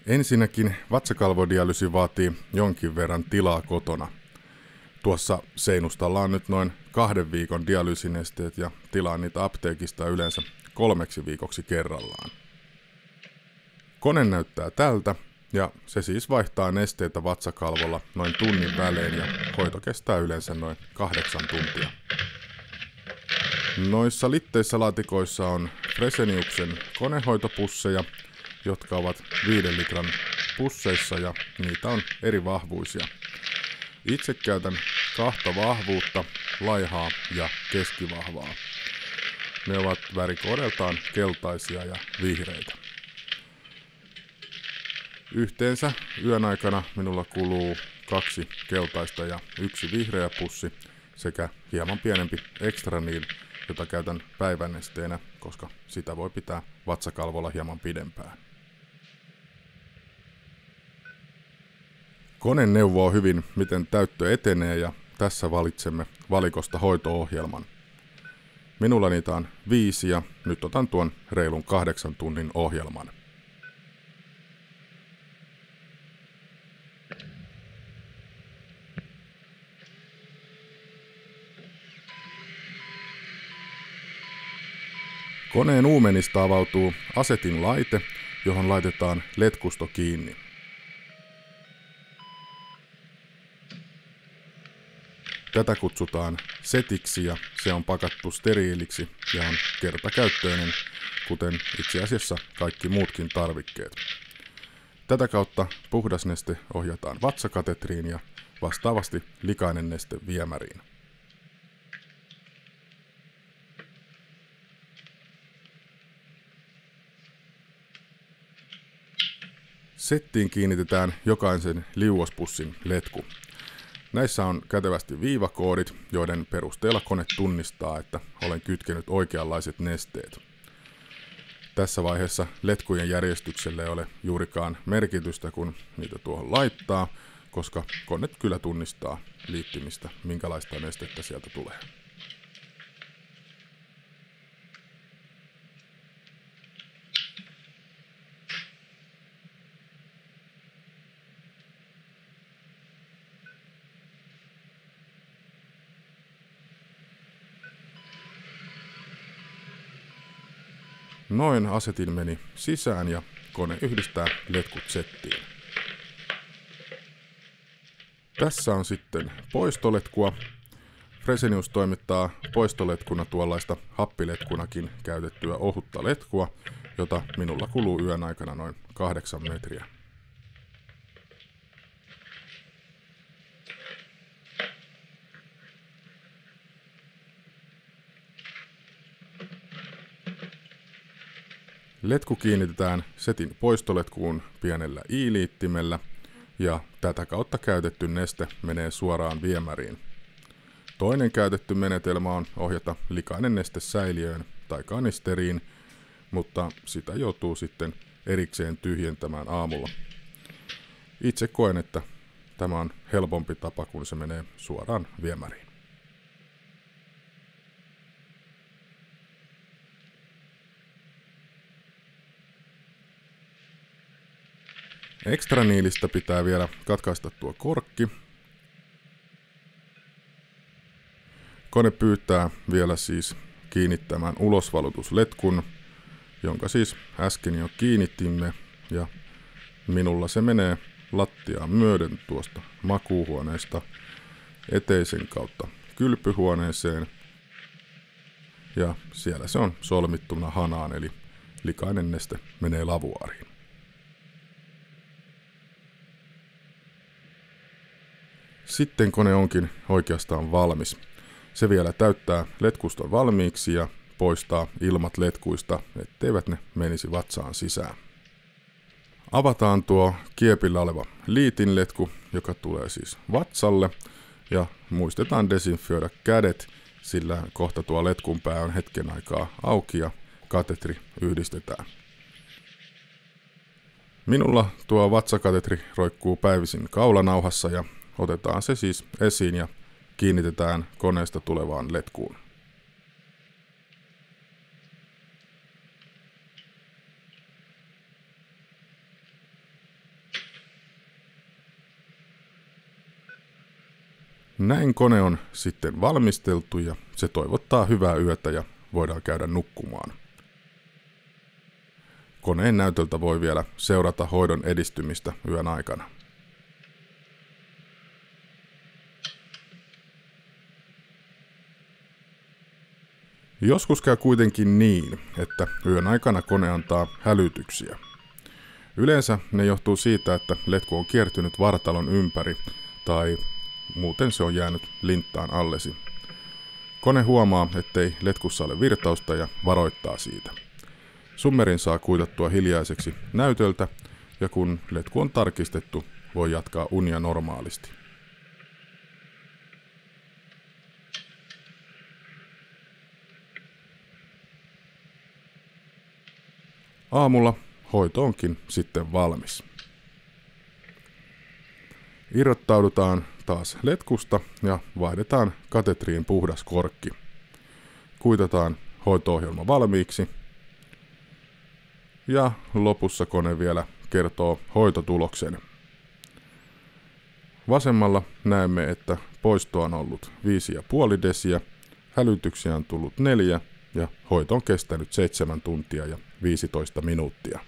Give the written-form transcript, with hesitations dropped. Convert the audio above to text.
Ensinnäkin vatsakalvodиalyysi vaatii jonkin verran tilaa kotona. Tuossa seinustalla on nyt noin 2 viikon dialyysinesteet ja tilaan niitä apteekista yleensä 3 viikoksi kerrallaan. Kone näyttää tältä ja se siis vaihtaa nesteitä vatsakalvolla noin tunnin välein ja hoito kestää yleensä noin 8 tuntia. Noissa litteissä laatikoissa on Freseniuksen konehoitopusseja, jotka ovat 5 litran pusseissa ja niitä on eri vahvuisia. Itse käytän 2 vahvuutta, laihaa ja keskivahvaa. Ne ovat värikoodeltaan keltaisia ja vihreitä. Yhteensä yön aikana minulla kuluu 2 keltaista ja 1 vihreä pussi sekä hieman pienempi Extraniil, jota käytän päivänesteenä, koska sitä voi pitää vatsakalvolla hieman pidempään. Kone neuvoo hyvin, miten täyttö etenee ja tässä valitsemme valikosta hoito-ohjelman. Minulla niitä on 5 ja nyt otan tuon reilun 8 tunnin ohjelman. Koneen uumenista avautuu asetin laite, johon laitetaan letkusto kiinni. Tätä kutsutaan setiksi ja se on pakattu steriiliksi ja on kertakäyttöinen, kuten itse asiassa kaikki muutkin tarvikkeet. Tätä kautta puhdas neste ohjataan vatsakatetriin ja vastaavasti likainen neste viemäriin. Settiin kiinnitetään jokaisen liuospussin letku. Näissä on kätevästi viivakoodit, joiden perusteella kone tunnistaa, että olen kytkenyt oikeanlaiset nesteet. Tässä vaiheessa letkujen järjestykselle ei ole juurikaan merkitystä, kun niitä tuohon laittaa, koska kone kyllä tunnistaa liittymistä, minkälaista nestettä sieltä tulee. Noin asetin meni sisään ja kone yhdistää letkut settiin. Tässä on sitten poistoletkua. Fresenius toimittaa poistoletkuna tuollaista happiletkunakin käytettyä ohutta letkua, jota minulla kuluu yön aikana noin 8 metriä. Letku kiinnitetään setin poistoletkuun pienellä i-liittimellä ja tätä kautta käytetty neste menee suoraan viemäriin. Toinen käytetty menetelmä on ohjata likainen neste säiliöön tai kanisteriin, mutta sitä joutuu sitten erikseen tyhjentämään aamulla. Itse koen, että tämä on helpompi tapa, kun se menee suoraan viemäriin. Extraniilistä pitää vielä katkaista tuo korkki. Kone pyytää vielä siis kiinnittämään ulosvalutusletkun, jonka siis äsken jo kiinnittimme, ja minulla se menee lattiaan myöden tuosta makuuhuoneesta eteisen kautta kylpyhuoneeseen, ja siellä se on solmittuna hanaan, eli likainen neste menee lavuaariin. Sitten kone onkin oikeastaan valmis. Se vielä täyttää letkuston valmiiksi ja poistaa ilmat letkuista, etteivät ne menisi vatsaan sisään. Avataan tuo kiepillä oleva liitinletku, joka tulee siis vatsalle, ja muistetaan desinfioida kädet, sillä kohta tuo letkun pää on hetken aikaa auki ja katetri yhdistetään. Minulla tuo vatsakatetri roikkuu päivisin kaulanauhassa ja otetaan se siis esiin ja kiinnitetään koneesta tulevaan letkuun. Näin kone on sitten valmisteltu ja se toivottaa hyvää yötä ja voidaan käydä nukkumaan. Koneen näytöltä voi vielä seurata hoidon edistymistä yön aikana. Joskus käy kuitenkin niin, että yön aikana kone antaa hälytyksiä. Yleensä ne johtuu siitä, että letku on kiertynyt vartalon ympäri tai muuten se on jäänyt linttaan allesi. Kone huomaa, ettei letkussa ole virtausta ja varoittaa siitä. Summerin saa kuitattua hiljaiseksi näytöltä ja kun letku on tarkistettu, voi jatkaa unia normaalisti. Aamulla hoito onkin sitten valmis. Irrottaudutaan taas letkusta ja vaihdetaan katetriin puhdas korkki. Kuitataan hoito-ohjelma valmiiksi. Ja lopussa kone vielä kertoo hoitotuloksen. Vasemmalla näemme, että poistoa on ollut 5,5 desiä, hälytyksiä on tullut 4 ja hoito on kestänyt 7 tuntia ja 15 minuuttia.